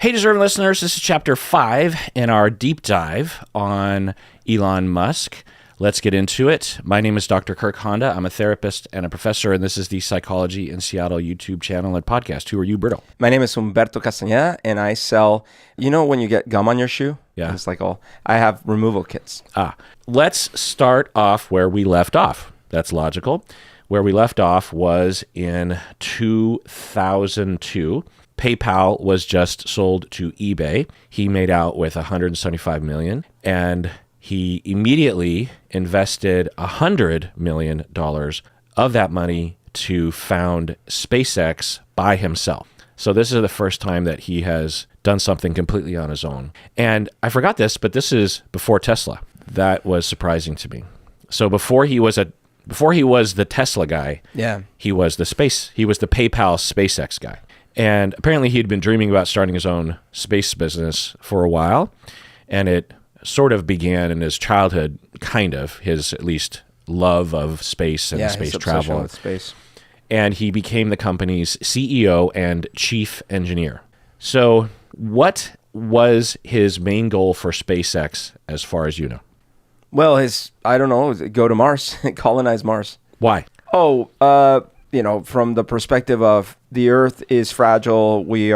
Hey, deserving listeners, this is Chapter 5 in our deep dive on Elon Musk. Let's get into it. My name is Dr. Kirk Honda. I'm a therapist and a professor, and this is the Psychology in Seattle YouTube channel and podcast. Who are you, Berto? My name is Humberto Castañeda, and I sell, you know when you get gum on your shoe? Yeah. It's like I have removal kits. Let's start off where we left off. That's logical. Where we left off was in 2002. PayPal was just sold to eBay. He made out with $175 million, and he immediately invested $100 million of that money to found SpaceX by himself. So this is the first time that he has done something completely on his own. And I forgot this, but this is before Tesla. That was surprising to me. So before he was the Tesla guy, he was the PayPal SpaceX guy. And apparently he'd been dreaming about starting his own space business for a while. And it sort of began in his childhood, his at least love of space and space travel. With space. And he became the company's CEO and chief engineer. So what was his main goal for SpaceX as far as you know? Well, go to Mars, colonize Mars. Why? From the perspective of the Earth is fragile, we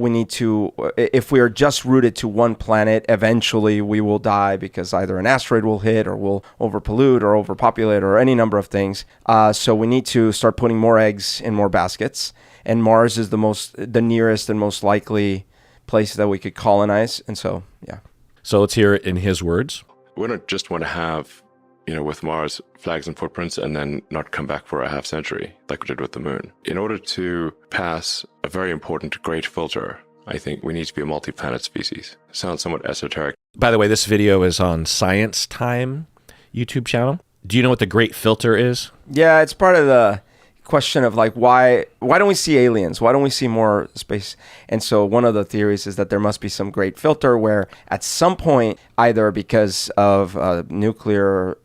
need to, if we are just rooted to one planet, eventually we will die because either an asteroid will hit or we'll overpollute or overpopulate or any number of things. So we need to start putting more eggs in more baskets. And Mars is the nearest and most likely place that we could colonize. And so, yeah. So let's hear it in his words. We don't just want to have, with Mars, flags and footprints and then not come back for a half century like we did with the moon. In order to pass a very important great filter, I think we need to be a multi-planet species. It sounds somewhat esoteric. By the way, this video is on Science Time YouTube channel. Do you know what the great filter is? Yeah, it's part of the question of why don't we see aliens? Why don't we see more space? And so one of the theories is that there must be some great filter where at some point, either because of nuclear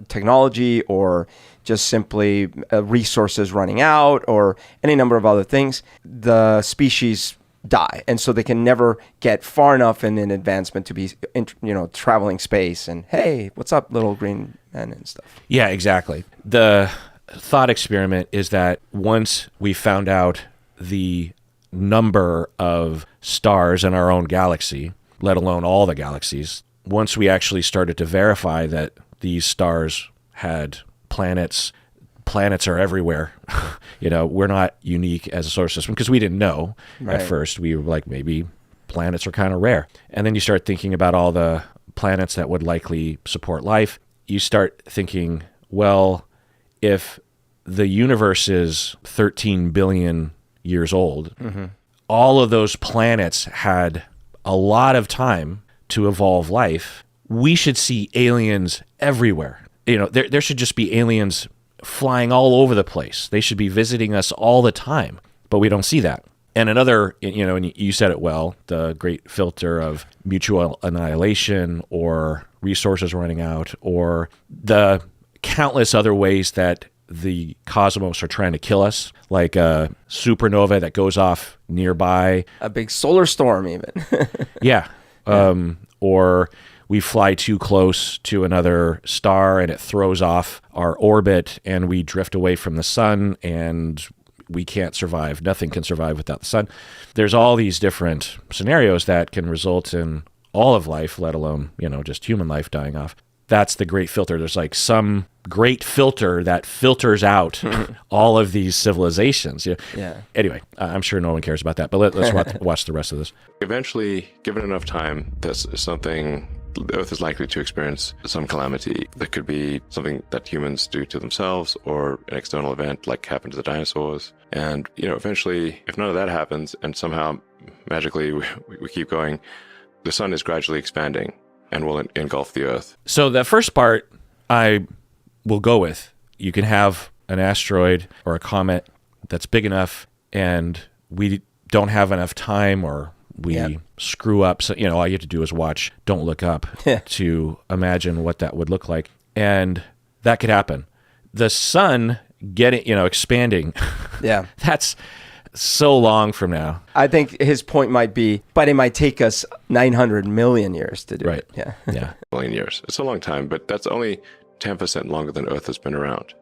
technology or just simply resources running out or any number of other things, the species die. And so they can never get far enough in an advancement to be, traveling space and, hey, what's up, little green men and stuff. Yeah, exactly. The thought experiment is that once we found out the number of stars in our own galaxy, let alone all the galaxies, once we actually started to verify that these stars had planets are everywhere. We're not unique as a solar system because we didn't know at first. We were like, maybe planets are kind of rare. And then you start thinking about all the planets that would likely support life. You start thinking, well, if the universe is 13 billion years old, all of those planets had a lot of time to evolve life. We should see aliens everywhere. There should just be aliens flying all over the place. They should be visiting us all the time, but we don't see that. And another, and you said it well, the great filter of mutual annihilation or resources running out or the countless other ways that the cosmos are trying to kill us, like a supernova that goes off nearby. A big solar storm even. Yeah. Or we fly too close to another star and it throws off our orbit and we drift away from the sun and we can't survive. Nothing can survive without the sun. There's all these different scenarios that can result in all of life, let alone, just human life dying off. That's the great filter. There's some great filter that filters out all of these civilizations. Yeah. Anyway, I'm sure no one cares about that, but let's watch the rest of this. Eventually, given enough time, the Earth is likely to experience some calamity. That could be something that humans do to themselves or an external event like happened to the dinosaurs. And, eventually, if none of that happens and somehow magically we keep going, the sun is gradually expanding and will engulf the Earth. So the first part I will go with. You can have an asteroid or a comet that's big enough and we don't have enough time or we screw up. So, all you have to do is watch Don't Look Up to imagine what that would look like. And that could happen. The sun expanding. Yeah. so long from now. I think his point might be, but it might take us 900 million years to do Right. it. Yeah. Yeah. Billion years. It's a long time, but that's only 10% longer than Earth has been around.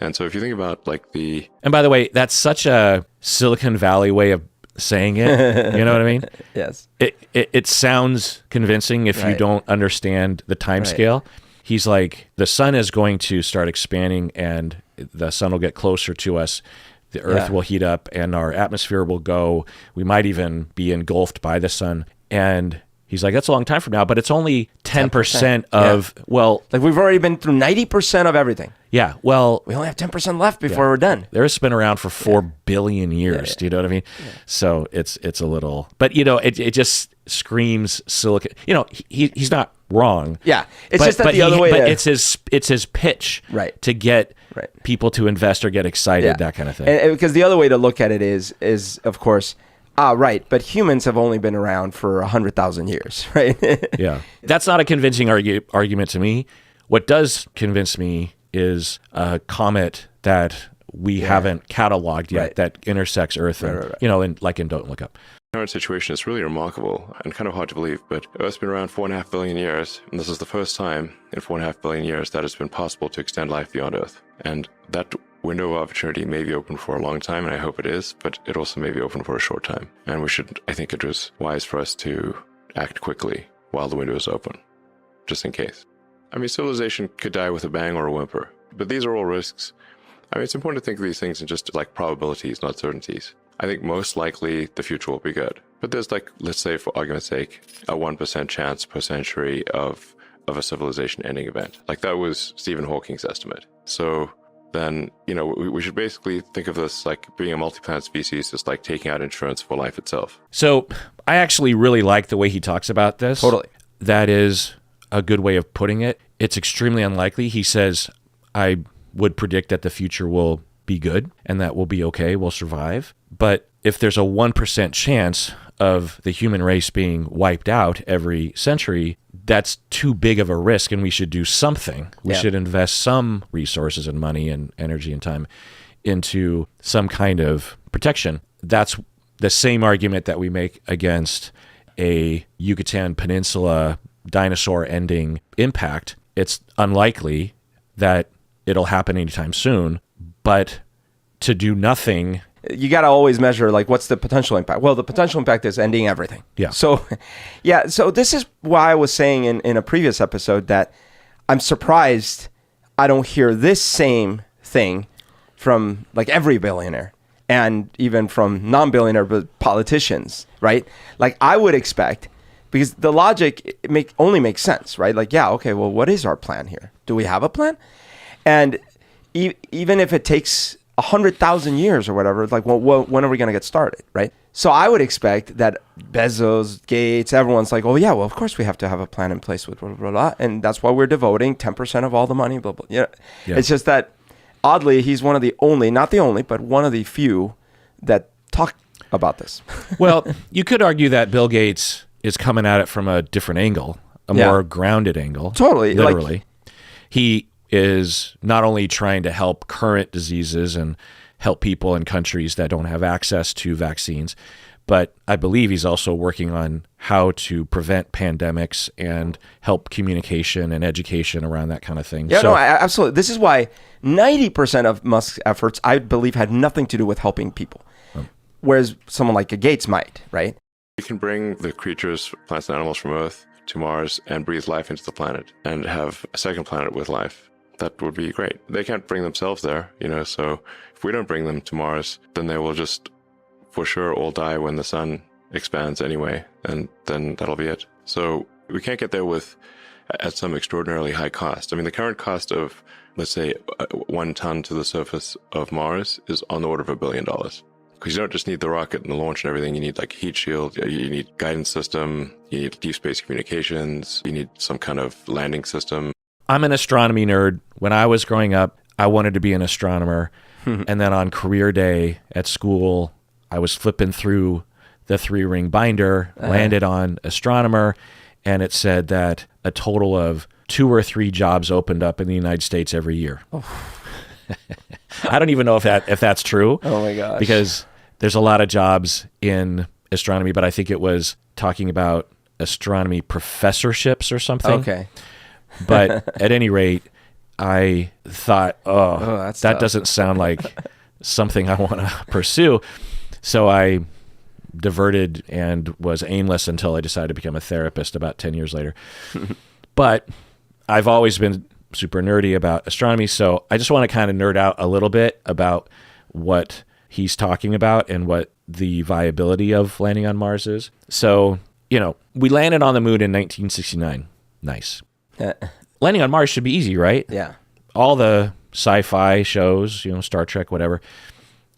And so if you think about like the... And by the way, that's such a Silicon Valley way of saying it. You know what I mean? Yes. It sounds convincing if you Right. don't understand the time Right. scale. He's like, the sun is going to start expanding and the sun will get closer to us. The earth Yeah. will heat up and our atmosphere will go. We might even be engulfed by the sun. And he's like, that's a long time from now, but it's only 10% of, well, Like we've already been through 90% of everything. yeah, well, We only have 10% left before we're done. the Earth's been around for 4 billion years. Do you know what I mean? So it's a little, but you know, it just screams silicon. You know, he's not wrong. Yeah. It's But- just that but the other way But to... it's his pitch, Right. to get Right. people to invest or get excited, that kind of thing. And because the other way to look at it is of course, right, but humans have only been around for 100,000 years, right? Yeah, that's not a convincing argument to me. What does convince me is a comet that we haven't cataloged yet Right. that intersects Earth, and right. you know, in Don't Look Up. current situation is really remarkable and kind of hard to believe, but Earth's been around 4.5 billion years, and this is the first time in 4.5 billion years that it's been possible to extend life beyond Earth. And that window of opportunity may be open for a long time, and I hope it is, but it also may be open for a short time. And I think it was wise for us to act quickly while the window is open, just in case. I mean, civilization could die with a bang or a whimper, but these are all risks. I mean, it's important to think of these things in just like probabilities, not certainties. I think most likely the future will be good. But there's like, let's say for argument's sake, a 1% chance per century of a civilization ending event. Like that was Stephen Hawking's estimate. So then, you know, we should basically think of this like being a multi-planet species, just like taking out insurance for life itself. So I actually really like the way he talks about this. Totally. That is a good way of putting it. It's extremely unlikely. He says, I would predict that the future will be good and that we'll be okay, we'll survive. But if there's a 1% chance of the human race being wiped out every century, that's too big of a risk, and we should do something. We should invest some resources and money and energy and time into some kind of protection. That's the same argument that we make against a Yucatan Peninsula dinosaur ending impact. It's unlikely that it'll happen anytime soon, but to do nothing... You got to always measure, like, what's the potential impact? Well, the potential impact is ending everything. Yeah. So, so this is why I was saying in a previous episode that I'm surprised I don't hear this same thing from, like, every billionaire and even from non-billionaire politicians, right? Like, I would expect, because the logic only makes sense, right? Like, yeah, okay, well, what is our plan here? Do we have a plan? And even if it takes 100,000 years or whatever, like, well, when are we going to get started, right? So I would expect that Bezos, Gates, everyone's like, oh yeah, well, of course we have to have a plan in place with blah, blah, blah, and that's why we're devoting 10% of all the money, blah, blah. Yeah. It's just that, oddly, he's one of the only, not the only, but one of the few that talk about this. Well, you could argue that Bill Gates is coming at it from a different angle, a more grounded angle. Totally. Literally. He is not only trying to help current diseases and help people in countries that don't have access to vaccines, but I believe he's also working on how to prevent pandemics and help communication and education around that kind of thing. Yeah, no, absolutely. This is why 90% of Musk's efforts, I believe, had nothing to do with helping people, whereas someone like a Gates might, right? You can bring the creatures, plants and animals from Earth to Mars and breathe life into the planet and have a second planet with life. That would be great. They can't bring themselves there, you know, so if we don't bring them to Mars, then they will just for sure all die when the sun expands anyway, and then that'll be it. So we can't get there at some extraordinarily high cost. I mean, the current cost of, let's say, 1 ton to the surface of Mars is on the order of $1 billion. Because you don't just need the rocket and the launch and everything. You need like a heat shield, you need guidance system, you need deep space communications, you need some kind of landing system. I'm an astronomy nerd. When I was growing up, I wanted to be an astronomer. And then on career day at school, I was flipping through the 3-ring binder, landed on astronomer, and it said that a total of 2 or 3 jobs opened up in the United States every year. I don't even know if that's true. Oh my gosh. Because there's a lot of jobs in astronomy, but I think it was talking about astronomy professorships or something. Okay. But at any rate, I thought, that's that tough. doesn't sound like something I want to pursue. So I diverted and was aimless until I decided to become a therapist about 10 years later. But I've always been super nerdy about astronomy, so I just want to kind of nerd out a little bit about what he's talking about and what the viability of landing on Mars is. So, we landed on the moon in 1969. Nice. Landing on Mars should be easy, right? Yeah. All the sci-fi shows, Star Trek, whatever,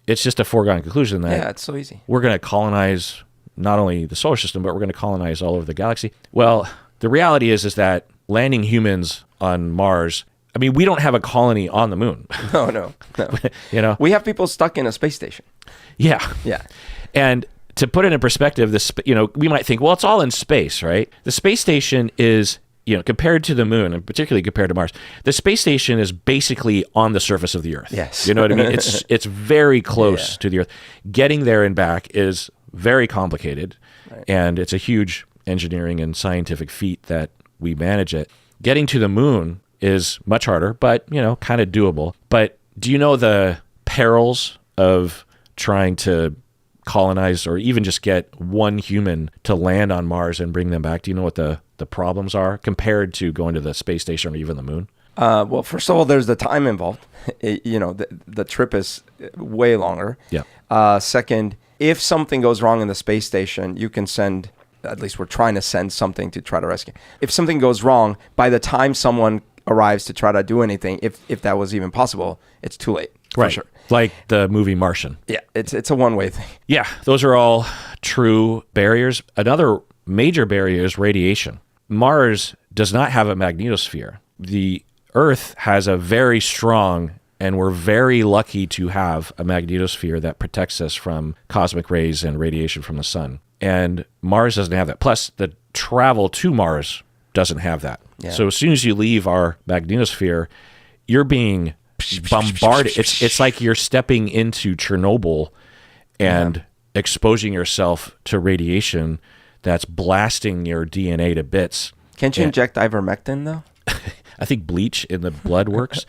it's just a foregone conclusion that It's so easy. we're going to colonize not only the solar system, but we're going to colonize all over the galaxy. Well, the reality is that landing humans on Mars, I mean, we don't have a colony on the moon. No. We have people stuck in a space station. Yeah. Yeah. And to put it in perspective, we might think, well, it's all in space, right? The space station is, compared to the moon, and particularly compared to Mars, the space station is basically on the surface of the Earth. Yes. You know what I mean? It's very close to the Earth. Getting there and back is very complicated, and it's a huge engineering and scientific feat that we manage it. Getting to the moon is much harder, but, kind of doable. But do you know the perils of trying to colonize or even just get one human to land on Mars and bring them back? Do you know what the problems are compared to going to the space station or even the moon? Well, first of all, there's the time involved. The trip is way longer. Yeah. Second, if something goes wrong in the space station, you can send, at least we're trying to send something to try to rescue. If something goes wrong, by the time someone arrives to try to do anything, if that was even possible, it's too late. For Right. sure. Like the movie Martian. Yeah, it's a one-way thing. Yeah, those are all true barriers. Another major barrier is radiation. Mars does not have a magnetosphere. The Earth has a very strong, and we're very lucky to have a magnetosphere that protects us from cosmic rays and radiation from the sun. And Mars doesn't have that. Plus, the travel to Mars doesn't have that. Yeah. So as soon as you leave our magnetosphere, you're being bombarded. It's like you're stepping into Chernobyl and exposing yourself to radiation that's blasting your DNA to bits. Can't you inject ivermectin, though? I think bleach in the blood works.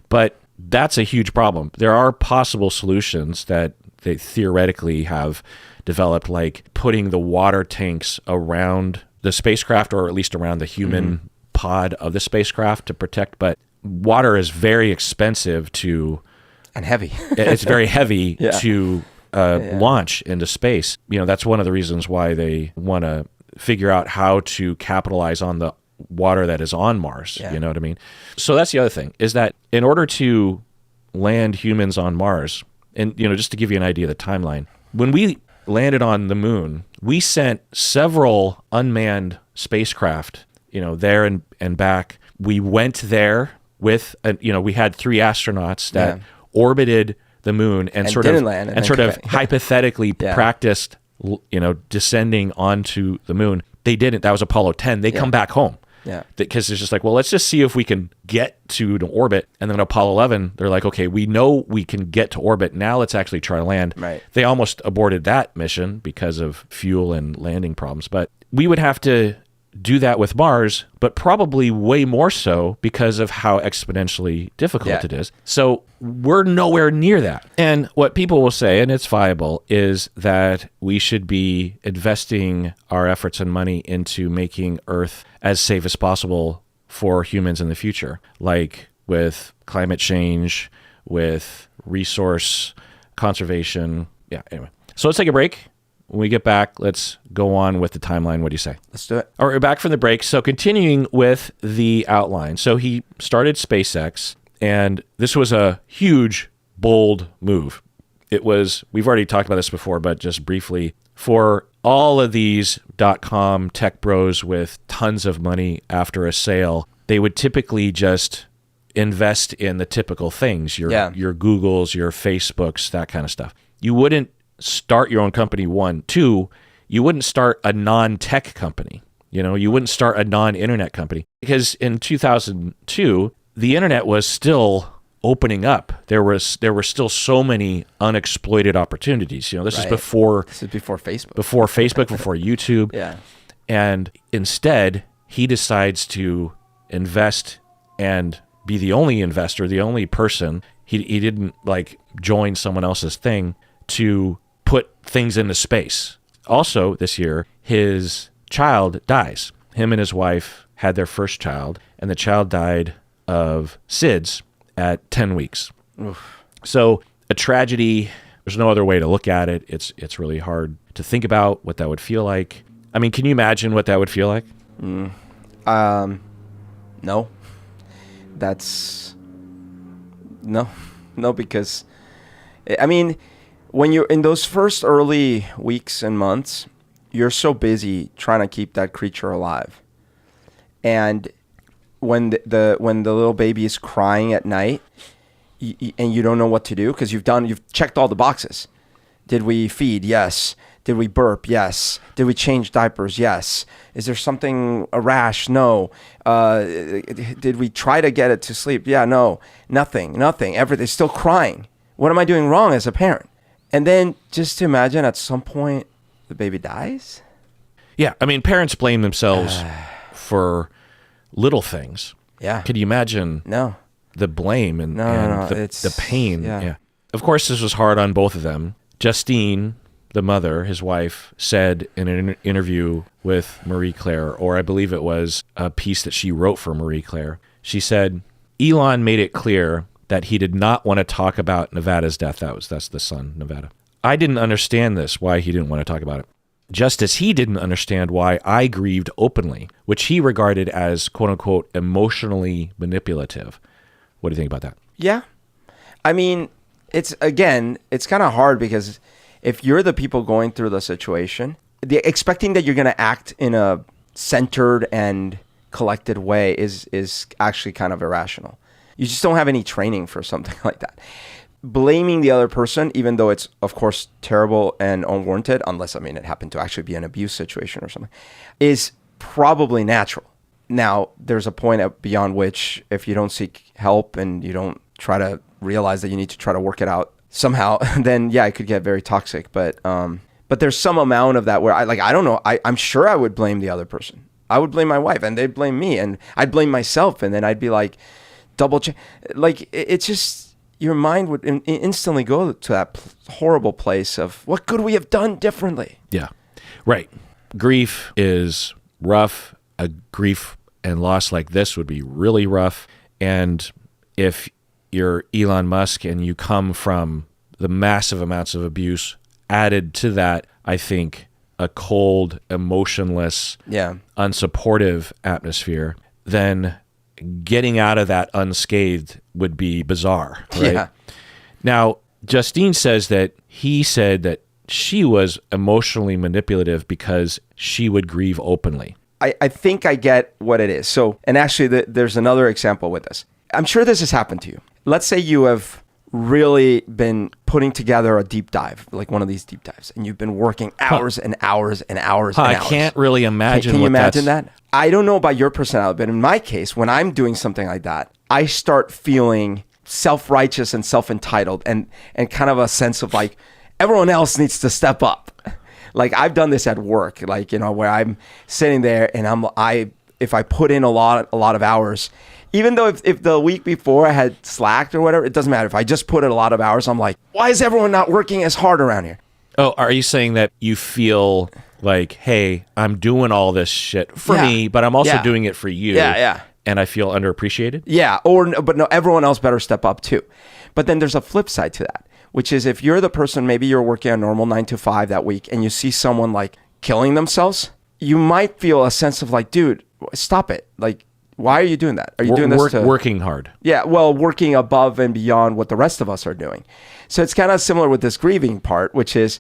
But that's a huge problem. There are possible solutions that they theoretically have developed, like putting the water tanks around the spacecraft, or at least around the human pod of the spacecraft to protect. But water is very expensive to... And heavy. It's very heavy Yeah. to launch into space. That's one of the reasons why they want to figure out how to capitalize on the water that is on Mars. Yeah. You know what I mean? So that's the other thing, is that in order to land humans on Mars, and just to give you an idea of the timeline, when we landed on the moon, we sent several unmanned spacecraft, there and back. We went there with, we had 3 astronauts that orbited the moon and sort didn't of land and sort of hypothetically practiced, descending onto the moon. They didn't. That was Apollo 10. They come back home. Yeah. Because it's just like, well, let's just see if we can get to an orbit. And then Apollo 11, they're like, okay, we know we can get to orbit. Now let's actually try to land. Right. They almost aborted that mission because of fuel and landing problems. But we would have to do that with Mars, but probably way more so because of how exponentially difficult it is. So we're nowhere near that. And what people will say, and it's viable, is that we should be investing our efforts and money into making Earth as safe as possible for humans in the future, like with climate change, with resource conservation. Yeah, anyway. So let's take a break. When we get back, let's go on with the timeline. What do you say? Let's do it. All right, we're back from the break. So continuing with the outline. So he started SpaceX, and this was a huge, bold move. It was, we've already talked about this before, but just briefly, for all of these .com tech bros with tons of money after a sale, they would typically just invest in the typical things, your Googles, your Facebooks, that kind of stuff. You wouldn't start your own company, one. Two, you wouldn't start a non-tech company. You wouldn't start a non-internet company, because in 2002, the internet was still opening up. There were still so many unexploited opportunities. This is before Facebook. Before YouTube. Yeah. And instead, he decides to invest and be the only investor, the only person. He didn't like join someone else's thing to put things into space. Also, this year, his child dies. Him and his wife had their first child, and the child died of SIDS at 10 weeks. Oof. So a tragedy. There's no other way to look at it. It's really hard to think about what that would feel like. I mean, can you imagine what that would feel like? No. That's no, because I mean, when you're in those first early weeks and months, you're so busy trying to keep that creature alive. And when the little baby is crying at night, and you don't know what to do because you've checked all the boxes. Did we feed? Yes. Did we burp? Yes. Did we change diapers? Yes. Is there a rash? No. Did we try to get it to sleep? Yeah, no. Nothing. Everything's still crying. What am I doing wrong as a parent? And then just to imagine at some point the baby dies. Yeah, I mean, parents blame themselves for little things. Yeah. Could you imagine the blame and the pain? Yeah. Of course, this was hard on both of them. Justine, the mother, his wife, said in an interview with Marie Claire, or I believe it was a piece that she wrote for Marie Claire, she said, Elon made it clear that he did not want to talk about Nevada's death. That's the son, Nevada. I didn't understand this, why he didn't want to talk about it. Just as he didn't understand why I grieved openly, which he regarded as, quote unquote, emotionally manipulative. What do you think about that? Yeah. I mean, it's kind of hard because if you're the people going through the situation, expecting that you're going to act in a centered and collected way is actually kind of irrational. You just don't have any training for something like that. Blaming the other person, even though it's, of course, terrible and unwarranted, unless, it happened to actually be an abuse situation or something, is probably natural. Now, there's a point beyond which if you don't seek help and you don't try to realize that you need to try to work it out somehow, then yeah, it could get very toxic. But there's some amount of that where I don't know. I'm sure I would blame the other person. I would blame my wife and they'd blame me and I'd blame myself. And then I'd be like, double check. Like it's just, your mind would instantly go to that horrible place of what could we have done differently? Yeah, right. Grief is rough. A grief and loss like this would be really rough. And if you're Elon Musk and you come from the massive amounts of abuse added to that, I think a cold, emotionless, unsupportive atmosphere, then getting out of that unscathed would be bizarre, right? Yeah. Now, Justine says that he said that she was emotionally manipulative because she would grieve openly. I think I get what it is. So, and actually there's another example with this. I'm sure this has happened to you. Let's say you have really been putting together a deep dive, like one of these deep dives, and you've been working hours and hours and hours and hours. I can't really imagine Can you imagine that? I don't know about your personality, but in my case, when I'm doing something like that, I start feeling self-righteous and self-entitled and kind of a sense of like, everyone else needs to step up. Like I've done this at work, like, where I'm sitting there and if I put in a lot of hours, even though if the week before I had slacked or whatever, it doesn't matter. If I just put in a lot of hours, I'm like, why is everyone not working as hard around here? Oh, are you saying that you feel like, hey, I'm doing all this shit for me, but I'm also doing it for you. Yeah. And I feel underappreciated? Yeah. But no, everyone else better step up too. But then there's a flip side to that, which is if you're the person, maybe you're working a normal 9 to 5 that week and you see someone like killing themselves, you might feel a sense of like, dude, stop it. Like, why are you doing that? Are you doing this working hard? Yeah, well, working above and beyond what the rest of us are doing. So it's kind of similar with this grieving part, which is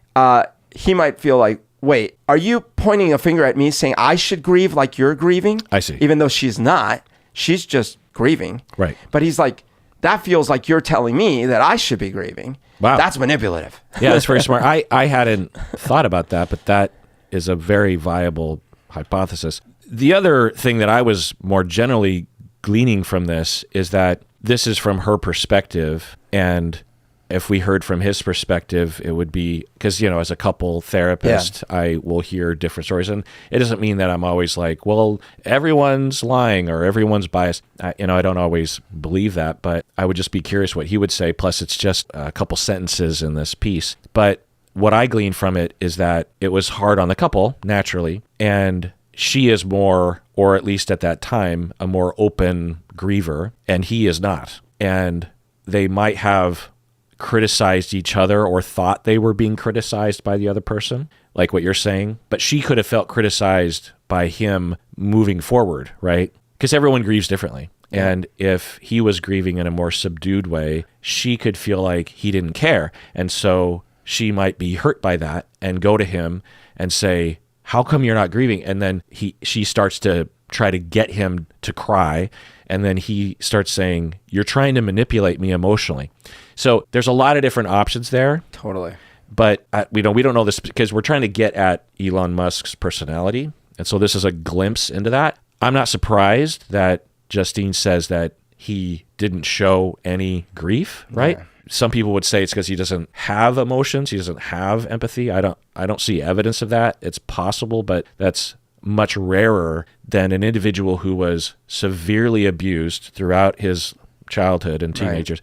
he might feel like, wait, are you pointing a finger at me saying I should grieve like you're grieving? I see. Even though she's not. She's just grieving. Right. But he's like, that feels like you're telling me that I should be grieving. Wow. That's manipulative. Yeah, that's very smart. I hadn't thought about that, but that is a very viable hypothesis. The other thing that I was more generally gleaning from this is that this is from her perspective, and if we heard from his perspective, it would be because, as a couple therapist, I will hear different stories. And it doesn't mean that I'm always like, well, everyone's lying or everyone's biased. I don't always believe that, but I would just be curious what he would say. Plus, it's just a couple sentences in this piece. But what I glean from it is that it was hard on the couple, naturally. And she is more, or at least at that time, a more open griever, and he is not. And they might have criticized each other or thought they were being criticized by the other person, like what you're saying. But she could have felt criticized by him moving forward, right? Because everyone grieves differently. And if he was grieving in a more subdued way, she could feel like he didn't care. And so she might be hurt by that and go to him and say, how come you're not grieving? And then she starts to try to get him to cry. And then he starts saying, you're trying to manipulate me emotionally. So there's a lot of different options there. Totally. But we don't know this because we're trying to get at Elon Musk's personality. And so this is a glimpse into that. I'm not surprised that Justine says that he didn't show any grief, right? Yeah. Some people would say it's because he doesn't have emotions. He doesn't have empathy. I don't see evidence of that. It's possible, but that's much rarer than an individual who was severely abused throughout his childhood and teenagers.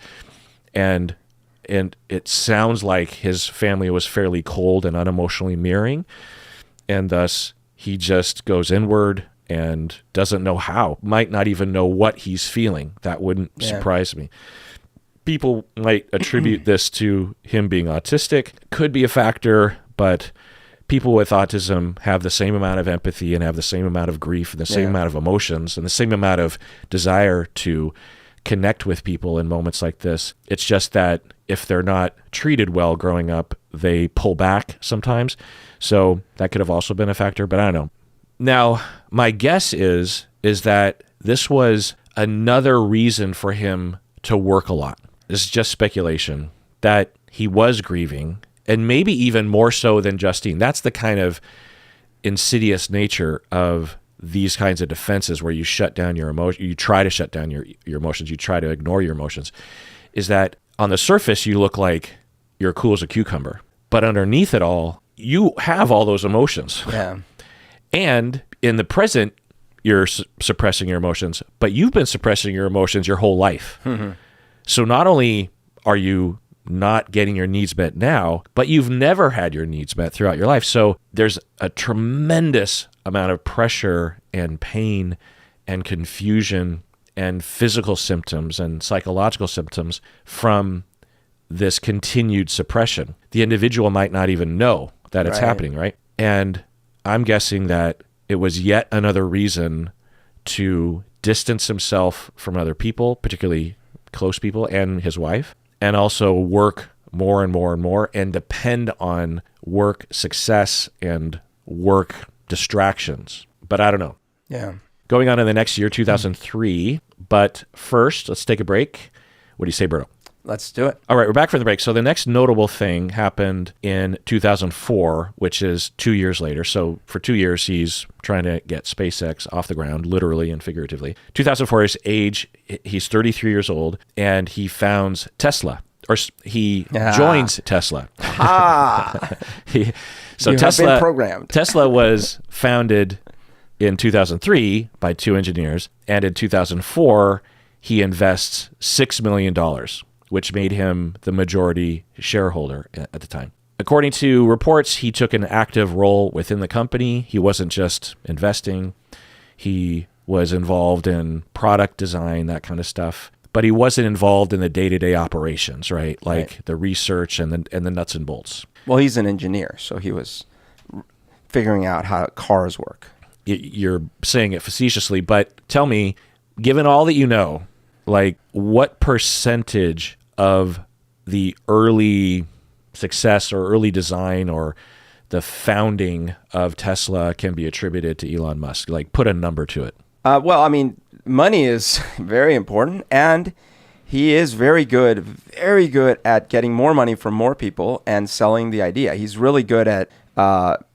Right. And it sounds like his family was fairly cold and unemotionally mirroring. And thus he just goes inward and doesn't know how, might not even know what he's feeling. That wouldn't surprise me. People might attribute this to him being autistic. Could be a factor, but people with autism have the same amount of empathy and have the same amount of grief and the same amount of emotions and the same amount of desire to connect with people in moments like this. It's just that if they're not treated well growing up, they pull back sometimes. So that could have also been a factor, but I don't know. Now, my guess is that this was another reason for him to work a lot. This is just speculation, that he was grieving, and maybe even more so than Justine. That's the kind of insidious nature of these kinds of defenses where you shut down your emotion, you try to shut down your emotions, you try to ignore your emotions, is that on the surface you look like you're cool as a cucumber, but underneath it all, you have all those emotions. Yeah. And in the present, you're suppressing your emotions, but you've been suppressing your emotions your whole life. Mm-hmm. So not only are you not getting your needs met now, but you've never had your needs met throughout your life. So there's a tremendous amount of pressure and pain and confusion and physical symptoms and psychological symptoms from this continued suppression. The individual might not even know that it's happening, right? And I'm guessing that it was yet another reason to distance himself from other people, particularly close people and his wife, and also work more and more and more and depend on work success and work distractions. But I don't know. Yeah. Going on in the next year, 2003. But first, let's take a break. What do you say, Berto? Let's do it. All right, we're back from the break. So the next notable thing happened in 2004, which is 2 years later. So for 2 years, he's trying to get SpaceX off the ground, literally and figuratively. 2004, his age, he's 33 years old, and he founds Tesla, or he joins Tesla. So you Tesla, have been programmed. Tesla was founded in 2003 by two engineers, and in 2004, he invests $6 million, which made him the majority shareholder at the time. According to reports, he took an active role within the company. He wasn't just investing. He was involved in product design, that kind of stuff. But he wasn't involved in the day-to-day operations, right? Like the research and the nuts and bolts. Well, he's an engineer, so he was figuring out how cars work. You're saying it facetiously, but tell me, given all that you know, like what percentage of the early success or early design or the founding of Tesla can be attributed to Elon Musk? Like put a number to it. Well, I mean, money is very important, and he is very good at getting more money from more people and selling the idea. He's really good at,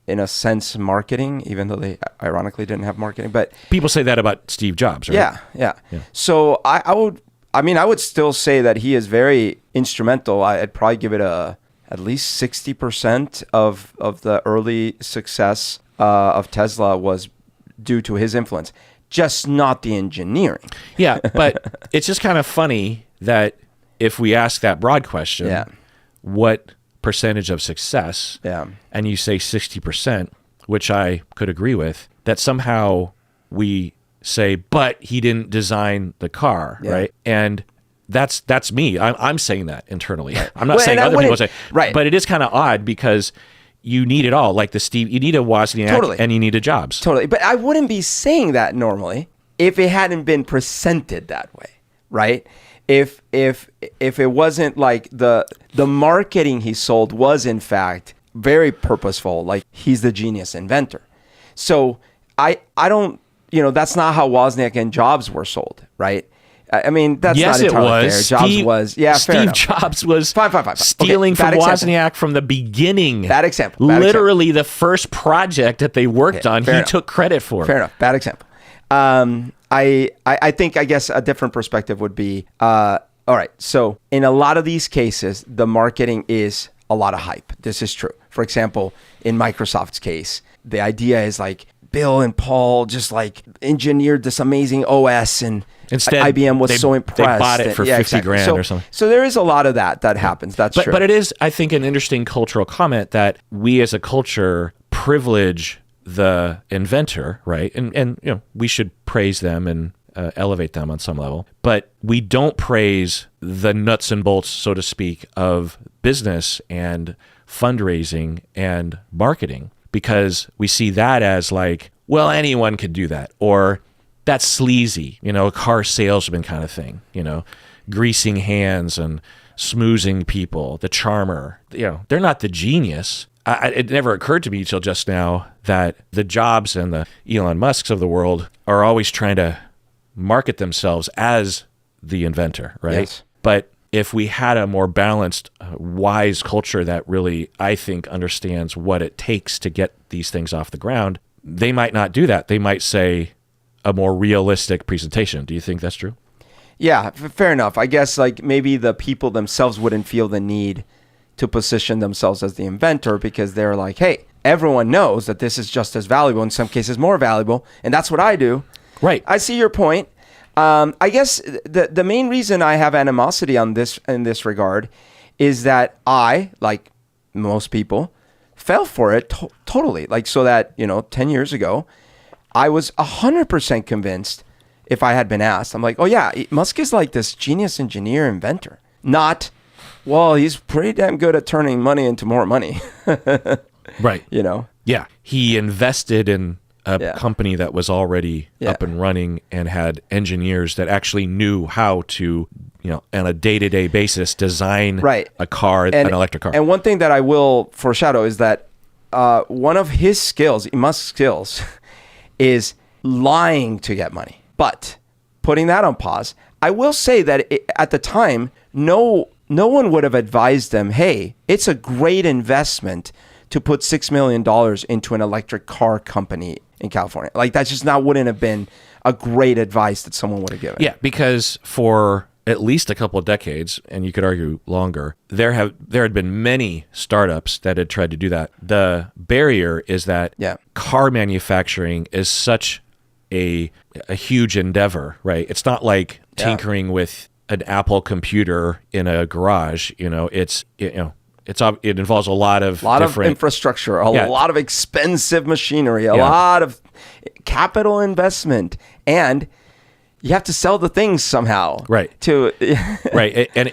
in a sense, marketing, even though they ironically didn't have marketing. But people say that about Steve Jobs, right? Yeah. So I would I mean, I would still say that he is very instrumental. I'd probably give it at least 60% of the early success of Tesla was due to his influence, just not the engineering. Yeah, but it's just kind of funny that if we ask that broad question, what percentage of success, and you say 60%, which I could agree with, that somehow we say, but he didn't design the car, right? And that's me. I'm saying that internally. I'm not saying other people say, right. But it is kind of odd because you need it all. Like you need a Wozniak and you need a Jobs. Totally. But I wouldn't be saying that normally if it hadn't been presented that way, right? If it wasn't like the marketing he sold was in fact very purposeful, like he's the genius inventor. So I don't, that's not how Wozniak and Jobs were sold, right? I mean, that's not entirely fair. Jobs was, fair Steve enough. Jobs was fine. stealing from Wozniak from the beginning. Bad example. Literally the first project that they worked on, he took credit for. Fair enough. Bad example. I think, I guess a different perspective would be, all right, so in a lot of these cases, the marketing is a lot of hype. This is true. For example, in Microsoft's case, the idea is like Bill and Paul just like engineered this amazing OS and instead IBM was so impressed. They bought it for 50 grand or something. So there is a lot of that happens. That's true. But it is, I think, an interesting cultural comment that we as a culture privilege the inventor, right? And we should praise them and elevate them on some level. But we don't praise the nuts and bolts, so to speak, of business and fundraising and marketing, because we see that as like, well, anyone could do that, or that's sleazy, a car salesman kind of thing, greasing hands and smoozing people, the charmer. They're not the genius. It never occurred to me till just now that the Jobs and the Elon Musks of the world are always trying to market themselves as the inventor, right? Yes. But if we had a more balanced, wise culture that really, I think, understands what it takes to get these things off the ground, they might not do that. They might say a more realistic presentation. Do you think that's true? Yeah, fair enough. I guess like maybe the people themselves wouldn't feel the need to position themselves as the inventor because they're like, hey, everyone knows that this is just as valuable, in some cases more valuable, and that's what I do. Right. I see your point. I guess the main reason I have animosity on this in this regard is that I, like most people, fell for it totally. Like, so that 10 years ago, I was 100% convinced. If I had been asked, I'm like, oh yeah, Musk is like this genius engineer inventor. Not, well, he's pretty damn good at turning money into more money. Right. Yeah. He invested in a company that was already up and running and had engineers that actually knew how to, on a day-to-day basis, design a car, an electric car. And one thing that I will foreshadow is that one of his skills, Musk's skills, is lying to get money. But putting that on pause, I will say that at the time, no one would have advised them, hey, it's a great investment to put $6 million into an electric car company in California. Like, that just wouldn't have been a great advice that someone would have given. Yeah, because for at least a couple of decades, and you could argue longer, there had been many startups that had tried to do that. The barrier is that car manufacturing is such a huge endeavor, right? It's not like tinkering with an Apple computer in a garage. It involves a lot of infrastructure, a lot of expensive machinery, a lot of capital investment, and you have to sell the things somehow, right? Right, and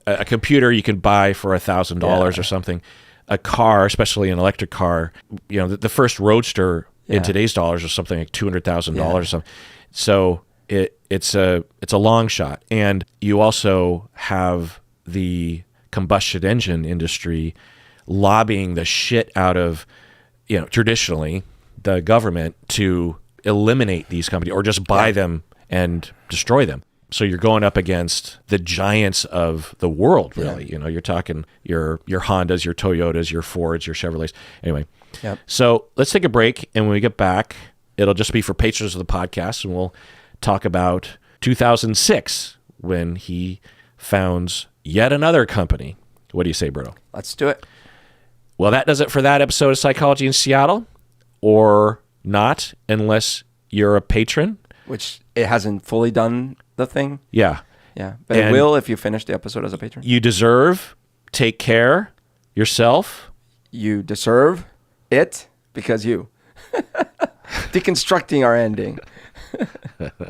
a computer you can buy for $1,000 or something. A car, especially an electric car, the first Roadster in today's dollars is something like $200,000 or something. So it's a long shot, and you also have the combustion engine industry lobbying the shit out of, traditionally the government to eliminate these companies or just buy them and destroy them. So you're going up against the giants of the world, really. You're talking your Hondas, your Toyotas, your Fords, your Chevrolets. Anyway, so let's take a break, and when we get back, it'll just be for patrons of the podcast, and we'll talk about 2006, when he founds yet another company. What do you say, Bruno? Let's do it. Well, that does it for that episode of Psychology in Seattle, or not, unless you're a patron. Which it hasn't fully done the thing. Yeah. Yeah. But it will if you finish the episode as a patron. You deserve, take care, yourself. You deserve it because you. Deconstructing our ending.